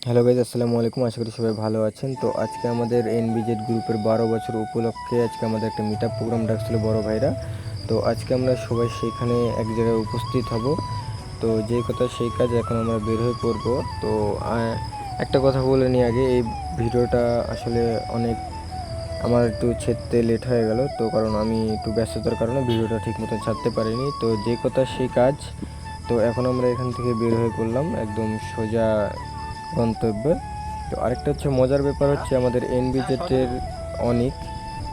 Hello guys, আসসালামু আলাইকুম। আশা করি সবাই ভালো আছেন। তো আজকে আমাদের এনবিজেড গ্রুপের 12 বছর উপলক্ষে আজকে আমাদের একটা মিট আপ প্রোগ্রাম ডাকছিল বড় ভাইরা। তো আজকে আমরা সবাই সেখানে এক জায়গায় উপস্থিত হব। তো যেই কথা সেই কাজ, এখন আমরা বের হয়ে পড়ব। তো একটা কথা বলে নিই আগে, এই ভিডিওটা আসলে অনেক আমার একটু ছাড়তে লেট হয়ে গেল, তো কারণ আমি একটু ব্যস্ততার কারণে ভিডিওটা ঠিক মতো ছাড়তে পারিনি। তো যে কথা সেই কাজ। তো এখন আমরা এখান থেকে বের হয়ে পড়লাম একদম সোজা গন্তব্যে। তো আরেকটা হচ্ছে মজার ব্যাপার হচ্ছে আমাদের এনবিজেটের অনেক।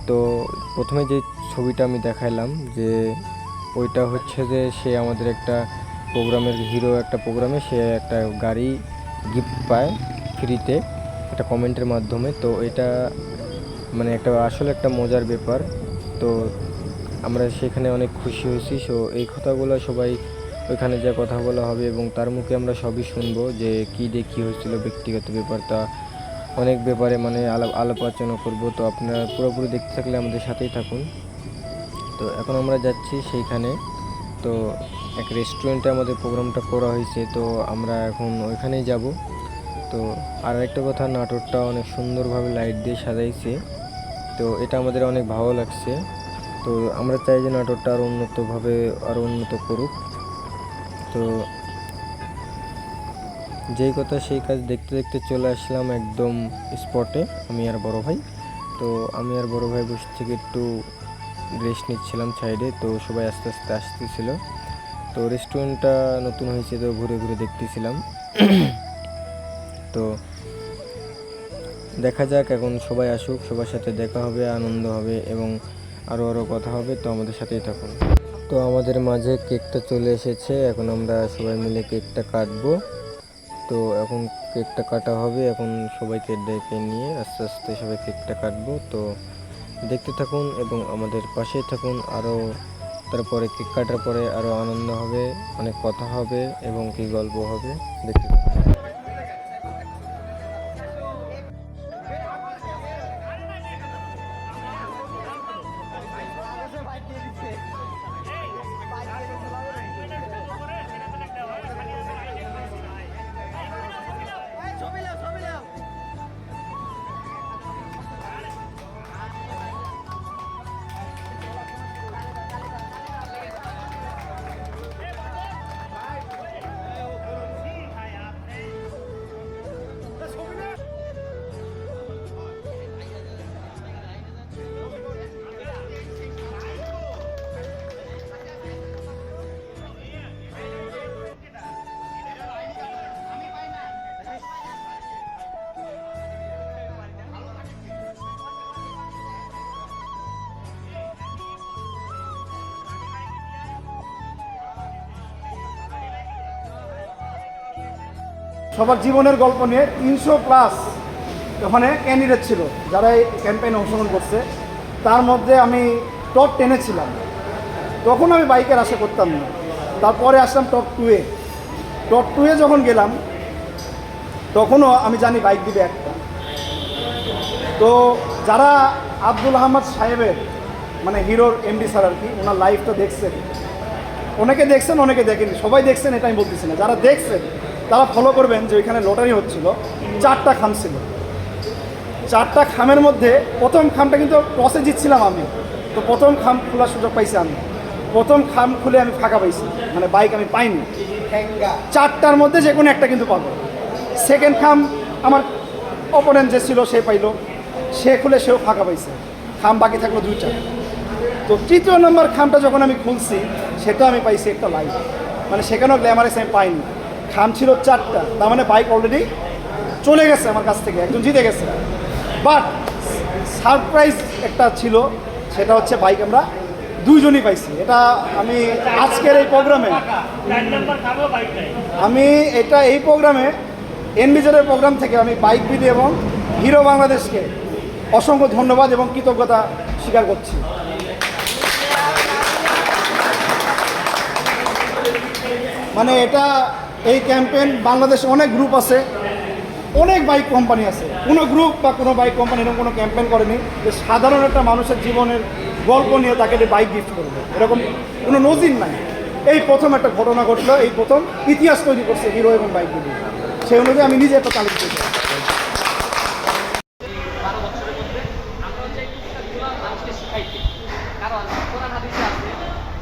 তো প্রথমে যে ছবিটা আমি দেখাইলাম, যে ওইটা হচ্ছে যে সে আমাদের একটা প্রোগ্রামের হিরো, একটা প্রোগ্রামে সে একটা গাড়ি গিফট পায় ফ্রিতে একটা কমেন্টের মাধ্যমে। তো এটা মানে একটা আসলে একটা মজার ব্যাপার। তো আমরা সেখানে অনেক খুশি হয়েছি। সো এই কথাগুলো সবাই ওইখানে যা কথা বলা হবে এবং তার মুখে আমরা সবই শুনবো, যে কী দিয়ে কী হয়েছিল, ব্যক্তিগত ব্যাপারটা অনেক ব্যাপারে মানে আলোচনা করব। তো আপনারা পুরোপুরি দেখতে থাকলে আমাদের সাথেই থাকুন। তো এখন আমরা যাচ্ছি সেইখানে। তো এক রেস্টুরেন্টে আমাদের প্রোগ্রামটা করা হয়েছে, তো আমরা এখন ওইখানেই যাব। তো আর একটা কথা, নাটোরটা অনেক সুন্দরভাবে লাইট দিয়ে সাজাইছে। তো এটা আমাদের অনেক ভালো লাগছে। তো আমরা চাই যে নাটোরটা আরও উন্নতভাবে আরও উন্নত করুক। তো যেই কথা সেই কাজ, দেখতে দেখতে চলে আসলাম একদম স্পটে আমি আর বড় ভাই। তো আমি আর বড় ভাই বসে থেকে একটু রেস্ট নিচ্ছিলাম সাইডে। তো সবাই আস্তে আস্তে আসতেছিল। তো রেস্টুরেন্টটা নতুন হয়েছে, তো ঘুরে ঘুরে দেখতেছিলাম। তো দেখা যাক, এখন সবাই আসুক, সবার সাথে দেখা হবে, আনন্দ হবে এবং আরও আরও কথা হবে। তো আমাদের সাথেই থাকুন। তো আমাদের মাঝে কেকটা চলে এসেছে, এখন আমরা সবাই মিলে কেকটা কাটবো। তো এখন কেকটা কাটা হবে, এখন সবাইকে ডেকে নিয়ে আস্তে আস্তে সবাই কেকটা কাটবো। তো দেখতে থাকুন এবং আমাদের পাশেই থাকুন। আরও তারপরে কেক কাটার পরে আরও আনন্দ হবে, অনেক কথা হবে এবং কি গল্প হবে, দেখতে থাকুন। সবার জীবনের গল্প নিয়ে 300+ ওখানে ক্যান্ডিডেট ছিল যারা এই ক্যাম্পেইনে অংশগ্রহণ করছে। তার মধ্যে আমি টপ 10-এ ছিলাম। তখন আমি বাইকের আশা করতাম না। তারপরে আসলাম টপ 2-এ। টপ 2-এ যখন গেলাম তখনও আমি জানি বাইক দিবে একটা। তো যারা আব্দুল আহমদ সাহেবের মানে হিরোর এমডি স্যার আর কি, ওনার লাইফটা দেখছেন, অনেকে দেখছেন অনেকে দেখেনি, সবাই দেখছেন এটা আমি বলতেছি না। যারা দেখছেন তারা ফলো করবেন যে ওইখানে লটারি হচ্ছিল, 4টা খাম ছিল। 4টা খামের মধ্যে প্রথম খামটা কিন্তু টসে জিতছিলাম আমি। তো প্রথম খাম খোলার সুযোগ পাইছি আমি। প্রথম খাম খুলে আমি ফাঁকা পাইছি, মানে বাইক আমি পাইনি। 4টার মধ্যে যে কোনো একটা কিন্তু পাবো। সেকেন্ড খাম আমার অপোনেন্ট যে ছিল সে পাইলো, সে খুলে সেও ফাঁকা পাইছে, খাম বাকি থাকলো 2টা। তো তৃতীয় নম্বর খামটা যখন আমি খুলছি সেটা আমি পাইছি একটা লাইট, মানে সেখানেও গ্ল্যামারেস আমি পাইনি। খাম ছিল 4টা, তার মানে বাইক অলরেডি চলে গেছে আমার কাছ থেকে, একজন জিতে গেছে। বাট সারপ্রাইজ একটা ছিল, সেটা হচ্ছে বাইক আমরা 2জনই পাইছি। এটা আমি আজকের এই প্রোগ্রামে এই প্রোগ্রামে এনবিজেডের প্রোগ্রাম থেকে আমি বাইক বিডি এবং হিরো বাংলাদেশকে অসংখ্য ধন্যবাদ এবং কৃতজ্ঞতা স্বীকার করছি। মানে এটা এই ক্যাম্পেইন বাংলাদেশে অনেক গ্রুপ আছে, অনেক বাইক কোম্পানি আছে, কোনো গ্রুপ বা কোনো বাইক কোম্পানি এরকম কোনো ক্যাম্পেইন করেনি যে সাধারণ একটা মানুষের জীবনের গল্প নিয়ে তাকে বাইক গিফট করবে, এরকম কোনো নজির নাই। এই প্রথম একটা ঘটনা ঘটলো, এই প্রথম ইতিহাস তৈরি করছে হিরো এবং বাইক বিডি। সেই অনুযায়ী আমি নিজে একটা তালিকা দিই। 12 বছরের মধ্যে আমরা যে টুকটাকগুলো মানুষকে শিখাইতে, কারণ কোরআন হাদিসে আছে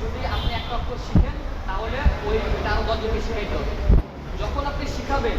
যদি আপনি একটা অক্ষর শিখেন তাহলে ওই আরো 10 জনকে শিখাইতে হবে। যখন আপনি শিখাবেন